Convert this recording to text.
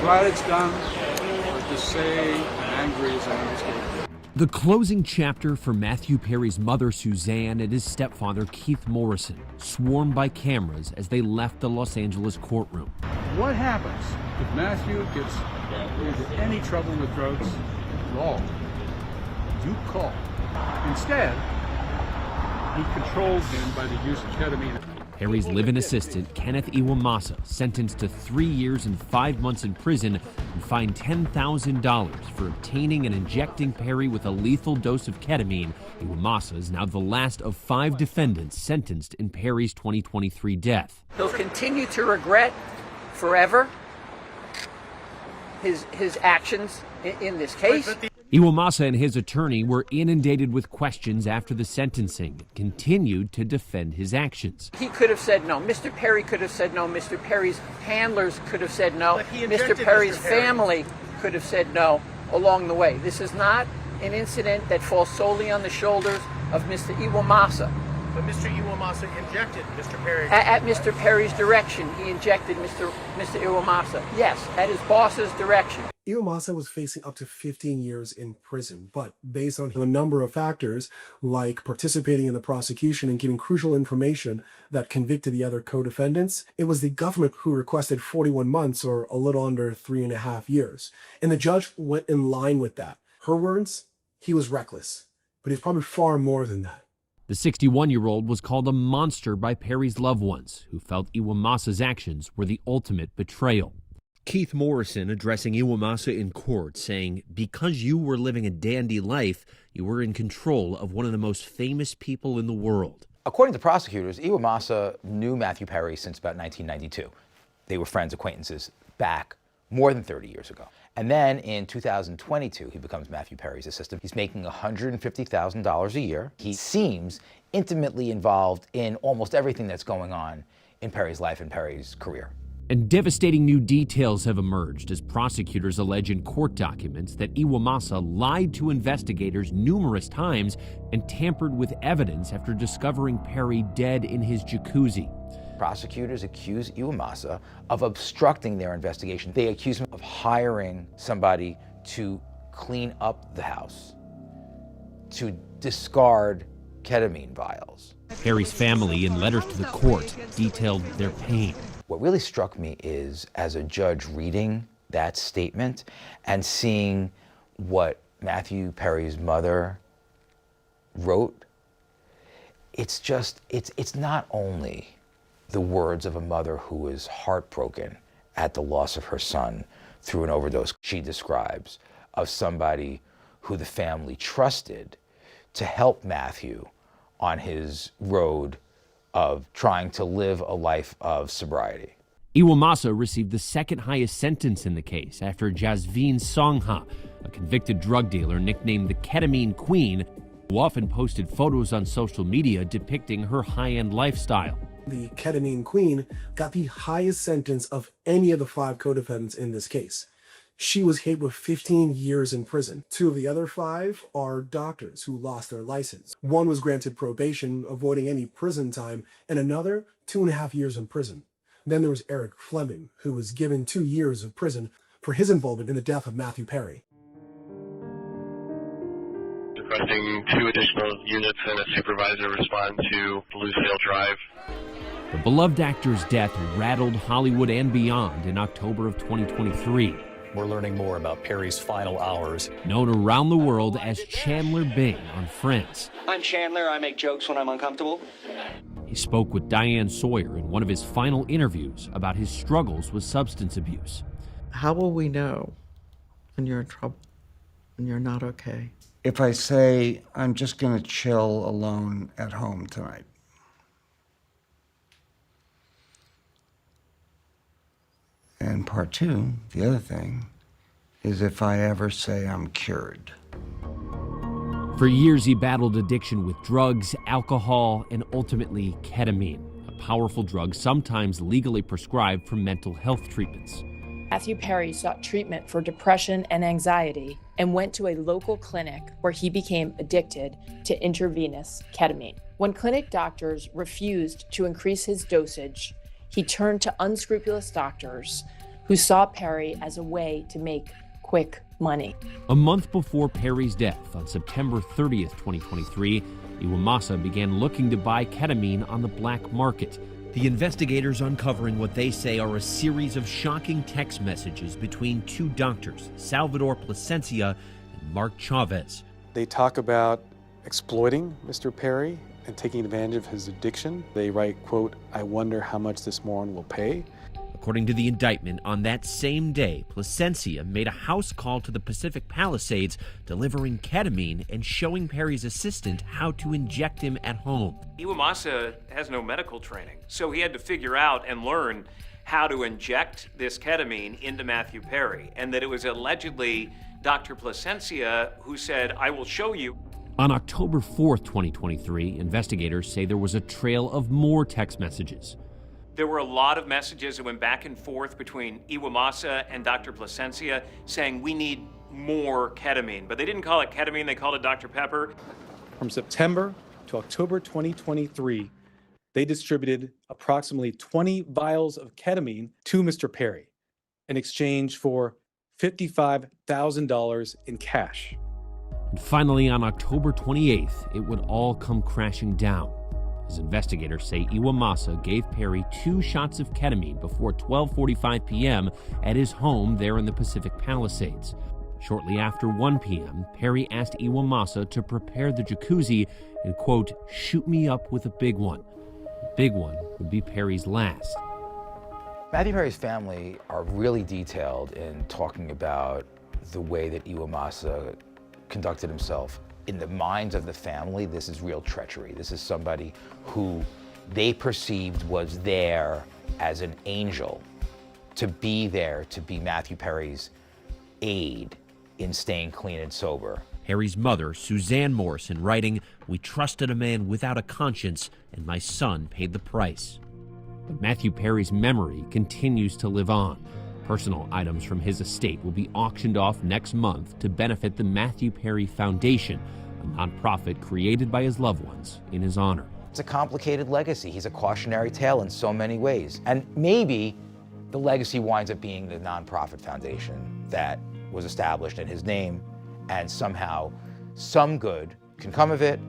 glad it's done, or just say I'm angry as an understatement. The closing chapter for Matthew Perry's mother, Suzanne, and his stepfather, Keith Morrison, swarmed by cameras as they left the Los Angeles courtroom. What happens if Matthew gets into any trouble with drugs at all? You call. Instead, he controlled him by the use of ketamine. Perry's live-in assistant, Kenneth Iwamasa, sentenced to 3 years and 5 months in prison and fined $10,000 for obtaining and injecting Perry with a lethal dose of ketamine. Iwamasa is now the last of 5 defendants sentenced in Perry's 2023 death. He'll continue to regret forever his actions in this case. Iwamasa and his attorney were inundated with questions after the sentencing and continued to defend his actions. He could have said no. Mr. Perry could have said no. Mr. Perry's handlers could have said no. Mr. Perry's family could have said no along the way. This is not an incident that falls solely on the shoulders of Mr. Iwamasa. But Mr. Iwamasa injected Mr. Perry. At Mr. Perry's direction, he injected Mr. Iwamasa. Yes, at his boss's direction. Iwamasa was facing up to 15 years in prison, but based on a number of factors, like participating in the prosecution and giving crucial information that convicted the other co-defendants, it was the government who requested 41 months, or a little under 3.5 years. And the judge went in line with that. Her words, he was reckless, but he's probably far more than that. The 61-year-old was called a monster by Perry's loved ones, who felt Iwamasa's actions were the ultimate betrayal. Keith Morrison addressing Iwamasa in court, saying, because you were living a dandy life, you were in control of one of the most famous people in the world. According to prosecutors, Iwamasa knew Matthew Perry since about 1992. They were friends, acquaintances back more than 30 years ago. And then in 2022, he becomes Matthew Perry's assistant. He's making $150,000 a year. He seems intimately involved in almost everything that's going on in Perry's life and Perry's career. And devastating new details have emerged as prosecutors allege in court documents that Iwamasa lied to investigators numerous times and tampered with evidence after discovering Perry dead in his jacuzzi. Prosecutors accuse Iwamasa of obstructing their investigation. They accuse him of hiring somebody to clean up the house, to discard ketamine vials. Perry's family, in letters to the court, detailed their pain. What really struck me is, as a judge reading that statement and seeing what Matthew Perry's mother wrote, it's not only the words of a mother who is heartbroken at the loss of her son through an overdose she describes, of somebody who the family trusted to help Matthew on his road of trying to live a life of sobriety. Iwamasa received the second highest sentence in the case after Jasveen Songha, a convicted drug dealer nicknamed the Ketamine Queen, who often posted photos on social media depicting her high-end lifestyle. The Ketamine Queen got the highest sentence of any of the 5 co-defendants in this case. She was hit with 15 years in prison. 2 of the other 5 are doctors who lost their license. One was granted probation, avoiding any prison time, and another 2.5 years in prison. Then there was Eric Fleming, who was given 2 years of prison for his involvement in the death of Matthew Perry. Requesting 2 additional units and a supervisor respond to Bluesdale Drive. The beloved actor's death rattled Hollywood and beyond in October of 2023. We're learning more about Perry's final hours. Known around the world as Chandler Bing on Friends. I'm Chandler. I make jokes when I'm uncomfortable. He spoke with Diane Sawyer in one of his final interviews about his struggles with substance abuse. How will we know when you're in trouble, when you're not okay? If I say, I'm just going to chill alone at home tonight. And part 2, the other thing, is if I ever say I'm cured. For years, he battled addiction with drugs, alcohol, and ultimately ketamine, a powerful drug sometimes legally prescribed for mental health treatments. Matthew Perry sought treatment for depression and anxiety and went to a local clinic where he became addicted to intravenous ketamine. When clinic doctors refused to increase his dosage, he turned to unscrupulous doctors who saw Perry as a way to make quick money. A month before Perry's death, on September 30th, 2023, Iwamasa began looking to buy ketamine on the black market. The investigators uncovering what they say are a series of shocking text messages between two doctors, Salvador Plasencia and Mark Chavez. They talk about exploiting Mr. Perry and taking advantage of his addiction. They write, quote, "I wonder how much this moron will pay." According to the indictment, on that same day, Plasencia made a house call to the Pacific Palisades, delivering ketamine and showing Perry's assistant how to inject him at home. Iwamasa has no medical training, so he had to figure out and learn how to inject this ketamine into Matthew Perry, and that it was allegedly Dr. Plasencia who said, "I will show you." On October 4th, 2023, investigators say there was a trail of more text messages. There were a lot of messages that went back and forth between Iwamasa and Dr. Plasencia saying, "We need more ketamine." But they didn't call it ketamine, they called it Dr. Pepper. From September to October 2023, they distributed approximately 20 vials of ketamine to Mr. Perry in exchange for $55,000 in cash. And finally, on October 28th, it would all come crashing down. As investigators say, Iwamasa gave Perry 2 shots of ketamine before 12:45 p.m. at his home there in the Pacific Palisades. Shortly after 1 p.m., Perry asked Iwamasa to prepare the jacuzzi and, quote, "shoot me up with a big one." The big one would be Perry's last. Matthew Perry's family are really detailed in talking about the way that Iwamasa conducted himself. In the minds of the family, this is real treachery. This is somebody who they perceived was there as an angel, to be there to be Matthew Perry's aid in staying clean and sober. Perry's mother, Suzanne Morrison, writing, "We trusted a man without a conscience, and my son paid the price." But Matthew Perry's memory continues to live on. Personal items from his estate will be auctioned off next month to benefit the Matthew Perry Foundation, a nonprofit created by his loved ones in his honor. It's a complicated legacy. He's a cautionary tale in so many ways. And maybe the legacy winds up being the nonprofit foundation that was established in his name, and somehow some good can come of it,